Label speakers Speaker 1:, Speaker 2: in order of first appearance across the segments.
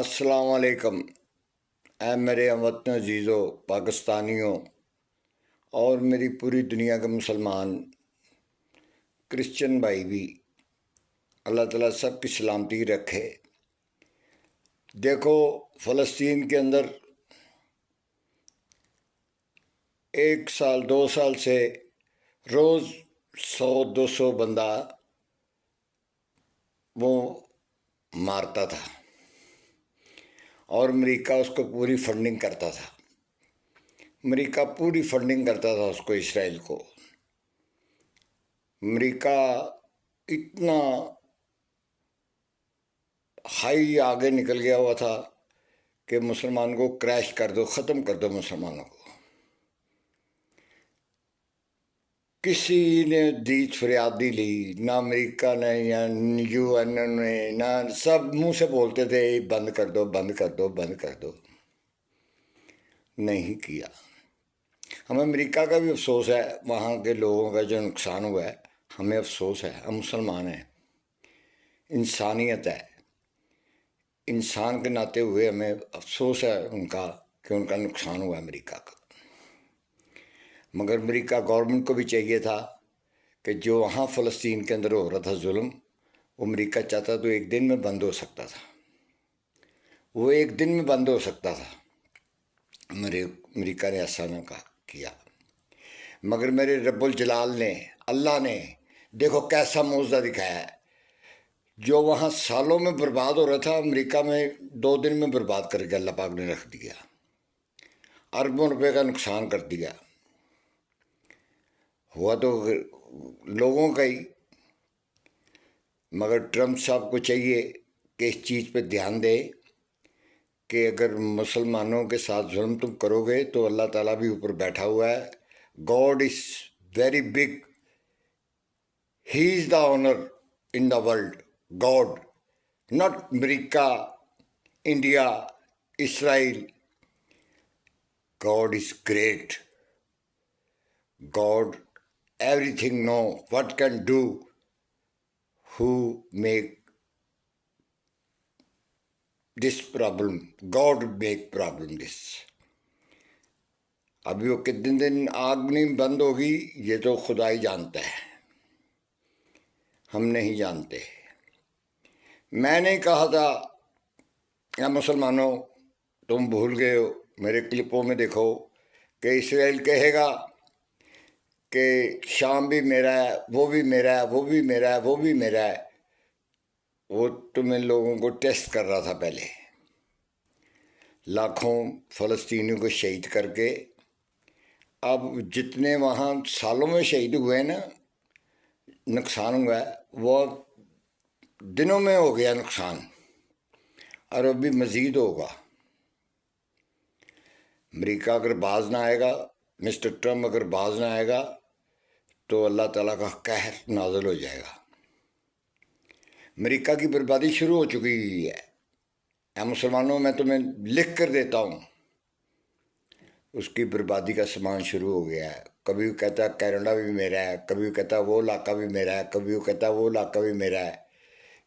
Speaker 1: السلام علیکم، اے میرے ہموطن عزیزوں، پاکستانیوں اور میری پوری دنیا کے مسلمان کرسچن بھائی بھی، اللہ تعالیٰ سب کی سلامتی رکھے۔ دیکھو، فلسطین کے اندر 1 سال 2 سال سے روز 100 200 بندہ وہ مارتا تھا، اور امریکہ اس کو پوری فنڈنگ کرتا تھا۔ امریکہ پوری فنڈنگ کرتا تھا اس کو، اسرائیل کو۔ امریکہ اتنا ہائی آگے نکل گیا ہوا تھا کہ مسلمان کو کریش کر دو، ختم کر دو مسلمانوں کو۔ کسی نے دیت فریاد نہیں لی، نہ امریکہ نے یا UN نے، نہ سب منہ سے بولتے تھے بند کر دو، بند کر دو، بند کر دو، نہیں کیا۔ ہمیں امریکہ کا بھی افسوس ہے، وہاں کے لوگوں کا جو نقصان ہوا ہے، ہمیں افسوس ہے۔ ہم مسلمان ہیں، انسانیت ہے، انسان کے ناتے ہوئے ہمیں افسوس ہے ان کا کہ ان کا نقصان ہوا امریکہ کا۔ مگر امریکہ گورنمنٹ کو بھی چاہیے تھا کہ جو وہاں فلسطین کے اندر ہو رہا تھا ظلم، وہ امریکہ چاہتا تو ایک دن میں بند ہو سکتا تھا، وہ ایک دن میں بند ہو سکتا تھا۔ امریکہ نے ایسا نہ کیا، مگر میرے رب الجلال نے، اللہ نے دیکھو کیسا معجزہ دکھایا ہے۔ جو وہاں سالوں میں برباد ہو رہا تھا، امریکہ میں 2 دن میں برباد کر کے اللہ پاک نے رکھ دیا، اربوں روپے کا نقصان کر دیا۔ ہوا تو لوگوں کا ہی، مگر ٹرمپ صاحب کو چاہیے کہ اس چیز پہ دھیان دے کہ اگر مسلمانوں کے ساتھ ظلم تم کرو گے تو اللہ تعالیٰ بھی اوپر بیٹھا ہوا ہے۔ God is very big, he is the owner in the world, God, not America, India, Israel. God is great. God everything know what can do, who make this problem. God make problem this. ابھی وہ کتنے دن آگ نہیں بند ہوگی یہ تو خدا ہی جانتا ہے، ہم نہیں جانتے۔ میں نے کہا تھا یا مسلمانوں تم بھول گئے ہو، میرے کلپوں میں دیکھو کہ اسرائیل کہے گا کہ شام بھی میرا ہے، وہ بھی میرا ہے، وہ بھی میرا ہے، وہ بھی میرا ہے۔ وہ تم ان لوگوں کو ٹیسٹ کر رہا تھا پہلے، لاکھوں فلسطینیوں کو شہید کر کے۔ اب جتنے وہاں سالوں میں شہید ہوئے ہیں نا، نقصان ہوا ہے، وہ دنوں میں ہو گیا نقصان، اور ابھی مزید ہوگا۔ امریکہ اگر باز نہ آئے گا، مسٹر ٹرمپ اگر باز نہ آئے گا تو اللہ تعالیٰ کا قہر نازل ہو جائے گا۔ امریکہ کی بربادی شروع ہو چکی ہے۔ اے مسلمانوں، میں تمہیں لکھ کر دیتا ہوں، اس کی بربادی کا سامان شروع ہو گیا ہے۔ کبھی وہ کہتا ہے کینیڈا بھی میرا ہے، کبھی وہ کہتا ہے وہ علاقہ بھی میرا ہے، کبھی وہ کہتا ہے وہ علاقہ بھی میرا ہے،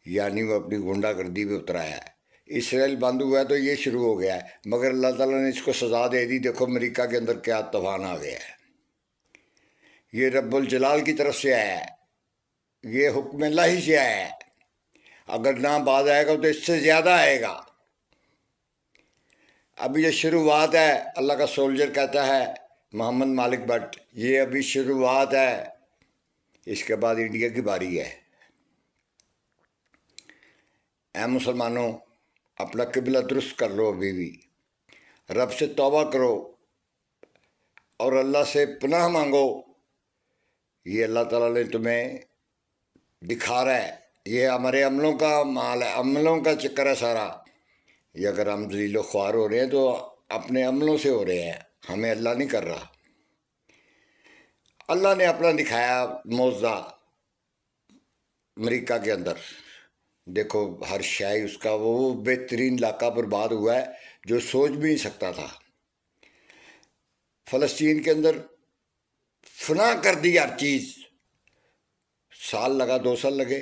Speaker 1: یعنی وہ اپنی غنڈہ گردی پہ اترا ہے۔ اسرائیل بند ہوا ہے تو یہ شروع ہو گیا ہے، مگر اللہ تعالیٰ نے اس کو سزا دے دی۔ دیکھو امریکہ کے اندر کیا طوفان آ گیا ہے، یہ رب الجلال کی طرف سے آیا ہے، یہ حکم اللہ ہی سے آیا ہے۔ اگر نہ باز آئے گا تو اس سے زیادہ آئے گا۔ ابھی یہ شروعات ہے، اللہ کا سولجر کہتا ہے محمد مالک بٹ، یہ ابھی شروعات ہے، اس کے بعد انڈیا کی باری ہے۔ اے مسلمانوں، اپنا قبلہ درست کر لو، ابھی بھی رب سے توبہ کرو اور اللہ سے پناہ مانگو۔ یہ اللہ تعالیٰ نے تمہیں دکھا رہا ہے، یہ ہمارے عملوں کا مال ہے، عملوں کا چکر ہے سارا۔ یہ اگر ہم ذلیل و خوار ہو رہے ہیں تو اپنے عملوں سے ہو رہے ہیں، ہمیں اللہ نہیں کر رہا۔ اللہ نے اپنا دکھایا معجزہ امریکہ کے اندر۔ دیکھو ہر شے اس کا، وہ بہترین علاقہ برباد ہوا ہے جو سوچ بھی نہیں سکتا تھا۔ فلسطین کے اندر فنا کر دی ہر چیز، سال لگا، 2 سال لگے،